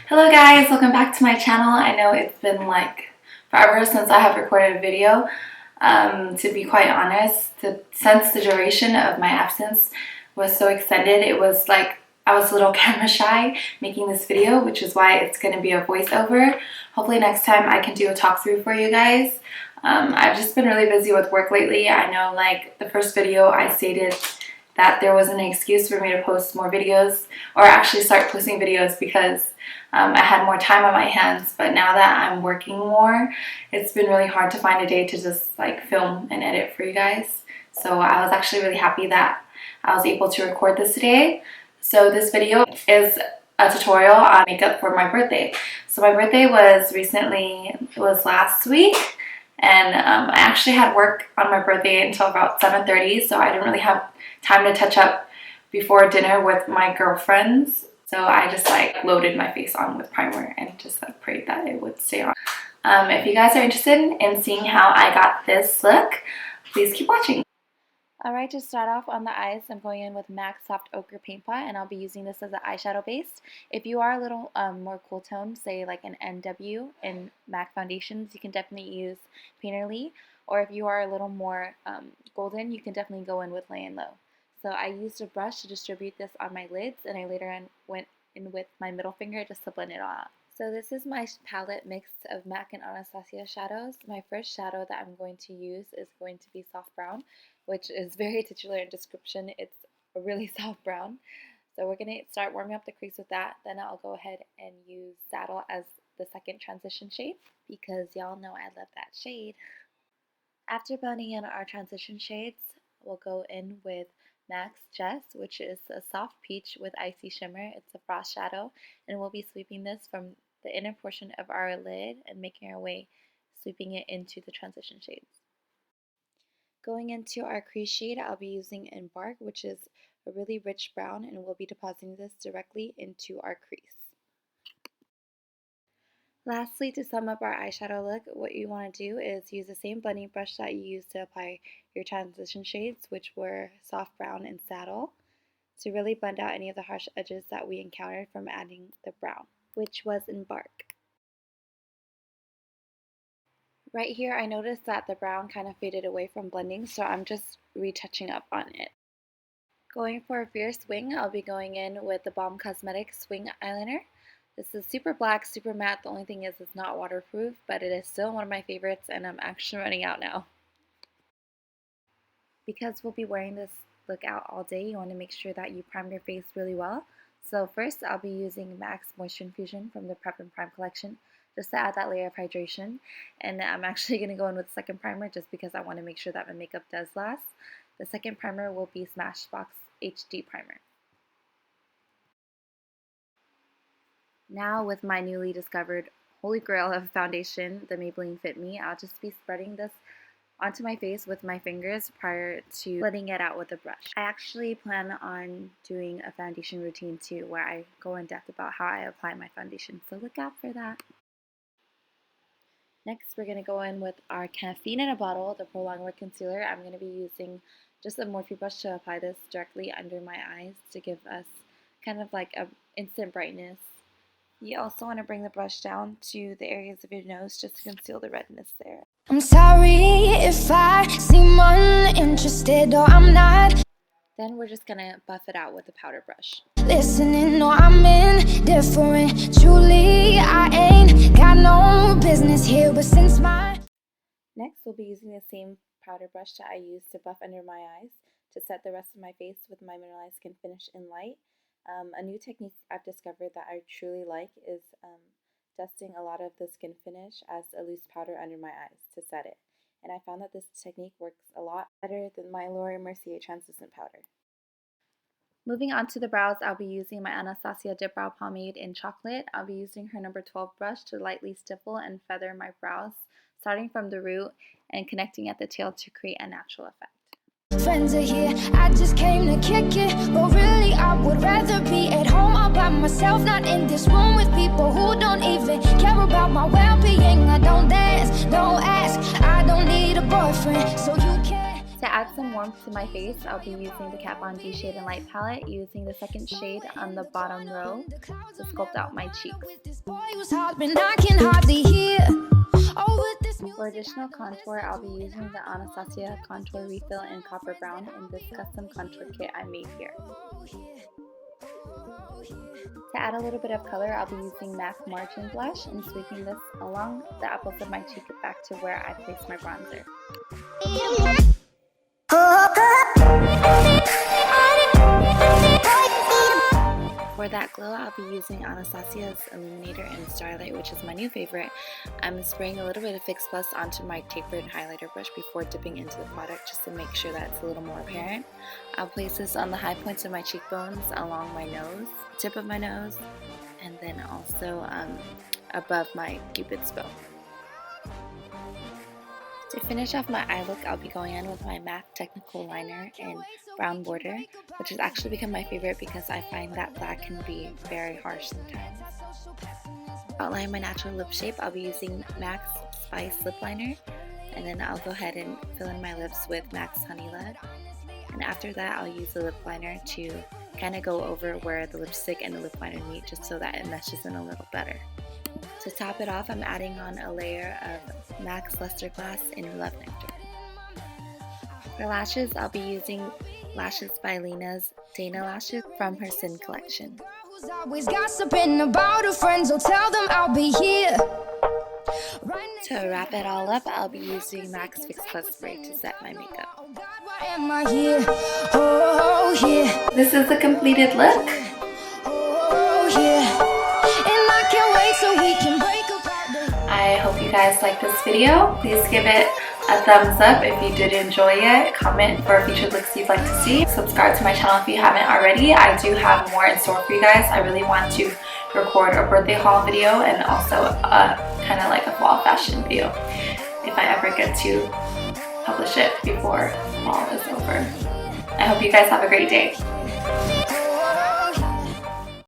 Hello guys, welcome back to my channel. I know it's been like forever since I have recorded a video. To be quite honest, since the duration of my absence was so extended, it was like I was a little camera shy making this video, which is why it's going to be a voiceover. Hopefully next time I can do a talk through for you guys. I've just been really busy with work lately. I know like the first video I stated that there wasn't an excuse for me to post more videos or actually start posting videos because I had more time on my hands, but now that I'm working more, it's been really hard to find a day to just like film and edit for you guys. So I was actually really happy that I was able to record this today. So this video is a tutorial on makeup for my birthday. So my birthday was last week, and I actually had work on my birthday until about 7:30, so I didn't really have time to touch up before dinner with my girlfriends. So I just like loaded my face on with primer and just like prayed that it would stay on. If you guys are interested in seeing how I got this look, please keep watching. Alright, to start off on the eyes, I'm going in with MAC Soft Ochre Paintpot, and I'll be using this as an eyeshadow base. If you are a little more cool toned, say like an NW in MAC foundations, you can definitely use Painterly. Or if you are a little more golden, you can definitely go in with Lay and Low. So I used a brush to distribute this on my lids, and I later on went in with my middle finger just to blend it all out. So this is my palette mix of MAC and Anastasia shadows. My first shadow that I'm going to use is going to be soft brown, which is very titular in description. It's a really soft brown. So we're going to start warming up the crease with that. Then I'll go ahead and use Saddle as the second transition shade because y'all know I love that shade. After blending in our transition shades, we'll go in with MAC's Jest, which is a soft peach with icy shimmer. It's a frost shadow, and we'll be sweeping this from the inner portion of our lid and making our way, sweeping it into the transition shades. Going into our crease shade, I'll be using Embark, which is a really rich brown, and we'll be depositing this directly into our crease. Lastly, to sum up our eyeshadow look, what you want to do is use the same blending brush that you used to apply your transition shades, which were soft brown and saddle, to really blend out any of the harsh edges that we encountered from adding the brown, which was Embark. Right here, I noticed that the brown kind of faded away from blending, so I'm just retouching up on it. Going for a fierce wing, I'll be going in with the Balm Cosmetics Wing Eyeliner. This is super black, super matte. The only thing is it's not waterproof, but it is still one of my favorites, and I'm actually running out now. Because we'll be wearing this look out all day, you want to make sure that you prime your face really well. So first, I'll be using MAC's Moisture Infusion from the Prep+Prime collection, just to add that layer of hydration. And I'm actually going to go in with the second primer just because I want to make sure that my makeup does last. The second primer will be Smashbox HD Primer. Now with my newly discovered holy grail of foundation, the Maybelline Fit Me, I'll just be spreading this onto my face with my fingers prior to blending it out with a brush. I actually plan on doing a foundation routine too, where I go in depth about how I apply my foundation, so look out for that. Next, we're going to go in with our Caffeine in a Bottle, the Pro Longwear Concealer. I'm going to be using just a Morphe brush to apply this directly under my eyes to give us kind of like an instant brightness. You also want to bring the brush down to the areas of your nose just to conceal the redness there. I'm sorry if I seem uninterested or I'm not. Then we're just going to buff it out with a powder brush. Listening, no, I'm indifferent. Truly, I ain't got no business here, but since my... Next, we'll be using the same powder brush that I used to buff under my eyes to set the rest of my face with my Mineralize Skinfinish in Light. A new technique I've discovered that I truly like is dusting a lot of the Skinfinish as a loose powder under my eyes to set it. And I found that this technique works a lot better than my Laura Mercier translucent powder. Moving on to the brows, I'll be using my Anastasia Dip Brow Pomade in Chocolate. I'll be using her number 12 brush to lightly stipple and feather my brows, starting from the root and connecting at the tail to create a natural effect. Friends are here, I just came to kick it, but really I would rather be at home all by myself, not in this room with people who don't even care about my well-being. I don't dance, don't ask, I don't need a can, so you can. To add some warmth to my face, I'll be using the Kat Von D Shade and Light palette, using the second shade on the bottom row to sculpt out my cheeks. For additional contour, I'll be using the Anastasia Contour Refill in Copper Brown in this custom contour kit I made here. To add a little bit of color, I'll be using MAC Margin Blush and sweeping this along the apples of my cheek back to where I placed my bronzer. For that glow, I'll be using Anastasia's Illuminator in Starlight, which is my new favorite. I'm spraying a little bit of Fix Plus onto my tapered highlighter brush before dipping into the product just to make sure that it's a little more apparent. I'll place this on the high points of my cheekbones, along my nose, tip of my nose, and then also above my cupid's bow. To finish off my eye look, I'll be going in with my MAC Technakohl liner in Brownborder, which has actually become my favorite because I find that black can be very harsh sometimes. To outline my natural lip shape, I'll be using MAC's Spice Lip Liner, and then I'll go ahead and fill in my lips with MAC's Honey Lead. And after that, I'll use the lip liner to kind of go over where the lipstick and the lip liner meet, just so that it meshes in a little better. To top it off, I'm adding on a layer of MAC's Lustreglass in Love Nectar. For lashes, I'll be using Lashes by Lena's Dana Lashes from her Sin collection. Always gossiping about her friends, so tell them I'll be here. To wrap it all up, I'll be using MAC's Fix Plus Spray to set my makeup. Oh God, why am I here? Oh yeah. This is the completed look. Oh yeah. And I can't wait so we can break apart. I hope you guys like this video. Please give it a thumbs up if you did enjoy it. Comment for future looks you'd like to see. Subscribe to my channel if you haven't already. I do have more in store for you guys. I really want to record a birthday haul video and also kind of like a fall fashion video if I ever get to publish it before fall is over. I hope you guys have a great day.